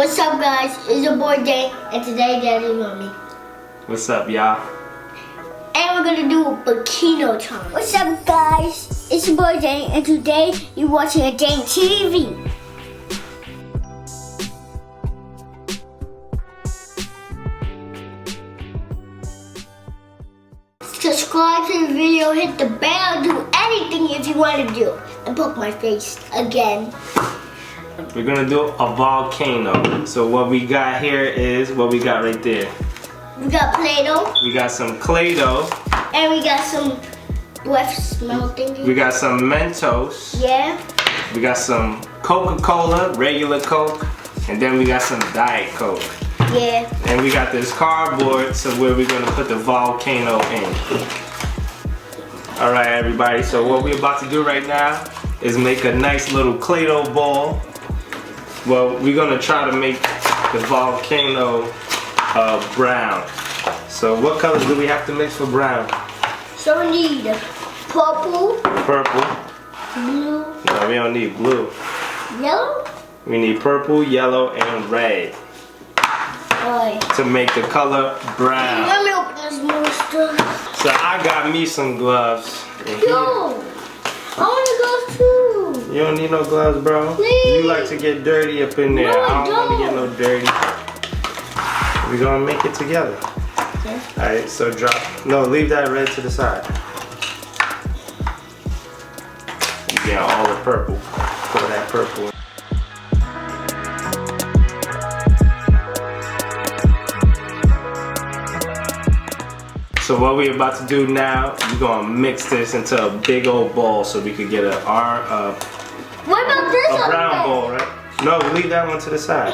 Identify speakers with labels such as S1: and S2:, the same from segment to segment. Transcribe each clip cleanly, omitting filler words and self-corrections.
S1: What's up, guys? It's your boy Jay, and today Daddy's with me.
S2: What's up, y'all?
S1: And we're gonna do a Volcano challenge. What's up, guys? It's your boy Jay, and today you're watching AdanianTV. Subscribe to the video, hit the bell, do anything if you want to do, and poke my face again.
S2: We're gonna do a volcano. So what we got here is what we got right there.
S1: We got Play-Doh.
S2: We got some Play-Doh.
S1: And we got some breath smell thingy.
S2: We got some Mentos.
S1: Yeah.
S2: We got some Coca-Cola, regular Coke. And then we got some Diet Coke.
S1: Yeah.
S2: And we got this cardboard, so where we're gonna put the volcano in. Alright, everybody, so what we're about to do right now is make a nice little Play-Doh ball. Well, we're gonna try to make the volcano brown. So what colors do we have to mix for brown?
S1: So we need purple.
S2: Purple.
S1: Blue.
S2: No, we don't need blue.
S1: Yellow?
S2: We need purple, yellow, and red to make the color brown.
S1: Let me open this monster.
S2: So I got me some gloves.
S1: Yo, I want gloves too.
S2: You don't need no gloves, bro?
S1: Please.
S2: You like to get dirty up in there.
S1: No,
S2: I don't want to get no dirty. We're gonna make it together.
S1: Yeah.
S2: Alright, so drop. No, leave that red to the side. You get all the purple. Pour that purple in. So what we're about to do now, we're gonna mix this into a big old ball so we could get
S1: What about this
S2: a brown ball, right? No, leave that one to the side.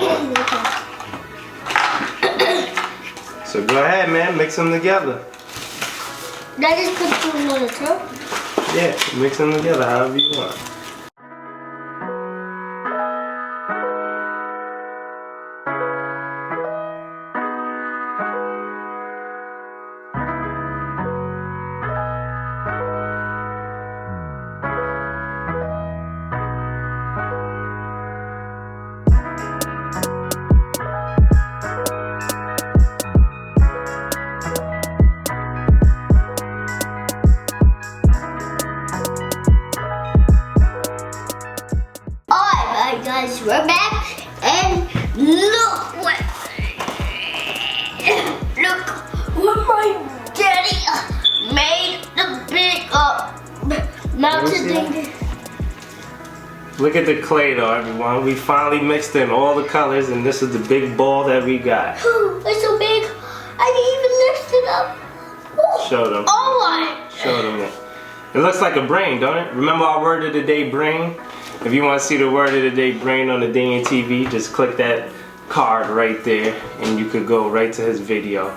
S2: So go ahead, man, mix them together.
S1: That just put them on the top?
S2: Yeah, mix them together however you want.
S1: Guys, we're back, and look what my daddy made the big mountain thing.
S2: Look at the Play-Doh, everyone. We finally mixed in all the colors, and this is the big ball that we got.
S1: It's so big, I can even lift it up. Ooh.
S2: Show them.
S1: Oh my!
S2: Show them it. It looks like a brain, don't it? Remember our word of the day, brain? If you want to see the word of the day, brain, on AdanianTV, just click that card right there, and you could go right to his video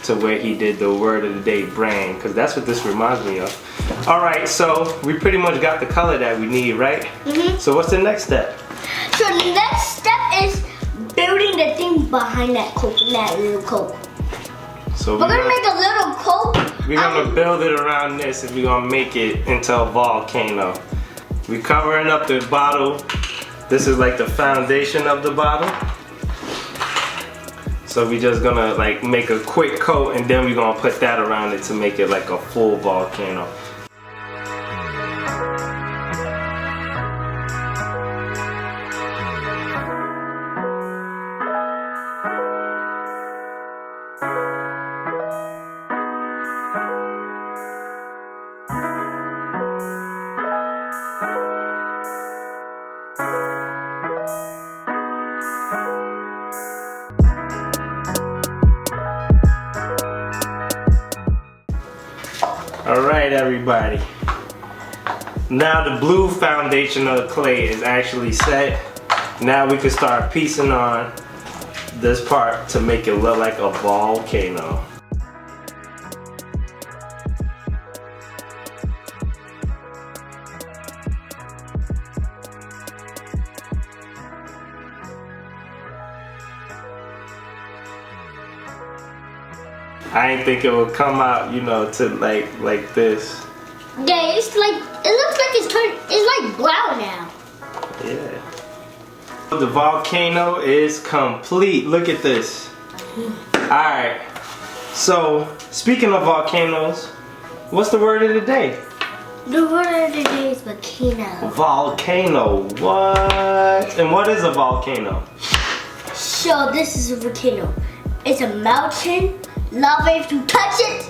S2: to where he did the word of the day, brain, because that's what this reminds me of. All right, so we pretty much got the color that we need, right?
S1: Mm-hmm.
S2: So what's the next step?
S1: So the next step is building the thing behind that Coke, that little Coke.
S2: So
S1: we're gonna make a little Coke.
S2: We're gonna build it around this, and we're gonna make it into a volcano. We're covering up the bottle. This is like the foundation of the bottle. So we just gonna like make a quick coat, and then we're gonna put that around it to make it like a full volcano. Alright, everybody. Now the blue foundation of the clay is actually set. Now we can start piecing on this part to make it look like a volcano. I didn't think it would come out, you know, to like this.
S1: Yeah, it's like, it looks like it's like brown now.
S2: Yeah. The volcano is complete. Look at this. Alright. So, speaking of volcanoes, what's the word of the day?
S1: The word of the day is volcano.
S2: Volcano. What? And what is a volcano?
S1: So this is a volcano. It's a mountain. Lava, if you touch it,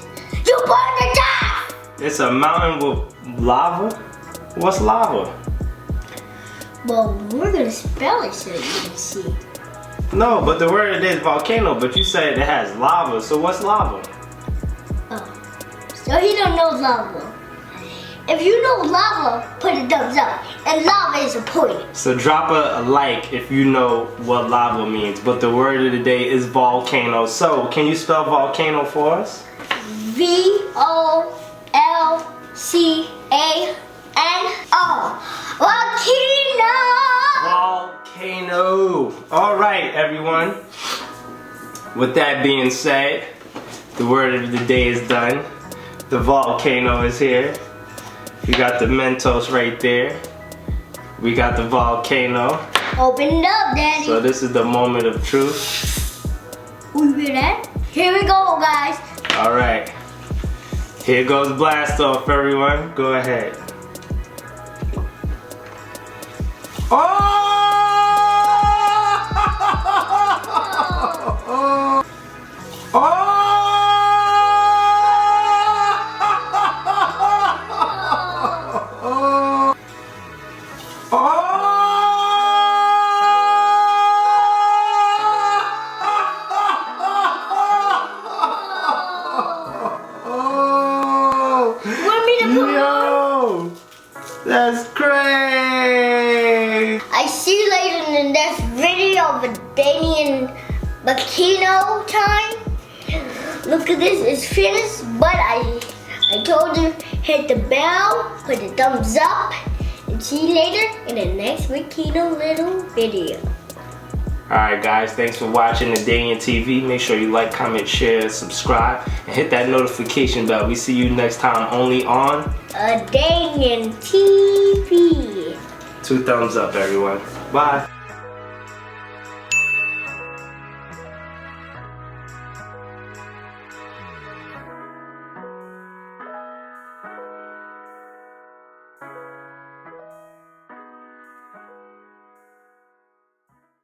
S1: you burn to death.
S2: It's a mountain with lava? What's lava?
S1: Well, we're gonna spell it so you can see.
S2: No, but the word of the day is volcano, but you said it has lava, so what's lava?
S1: Oh, so he don't know lava. If you know lava, put a thumbs up. And lava is a point.
S2: So drop a like if you know what lava means, but the word of the day is volcano. So, can you spell volcano for us?
S1: V-O-L-C-A-N-O. Volcano!
S2: Volcano. Alright, everyone. With that being said, the word of the day is done. The volcano is here. We got the Mentos right there. We got the volcano.
S1: Open it up, Daddy.
S2: So this is the moment of truth.
S1: You hear that? Here we go, guys.
S2: Alright. Here goes blast off, everyone. Go ahead. Oh! Oh! Yo, that's great.
S1: I see you later in the next video of ADANIAN volcano time. Look at this, it's finished, but I told you, hit the bell, put the thumbs up, and see you later in the next volcano little video.
S2: Alright guys, thanks for watching AdanianTV. Make sure you like, comment, share, subscribe, and hit that notification bell. We see you next time only on
S1: AdanianTV.
S2: 2 thumbs up, everyone. Bye.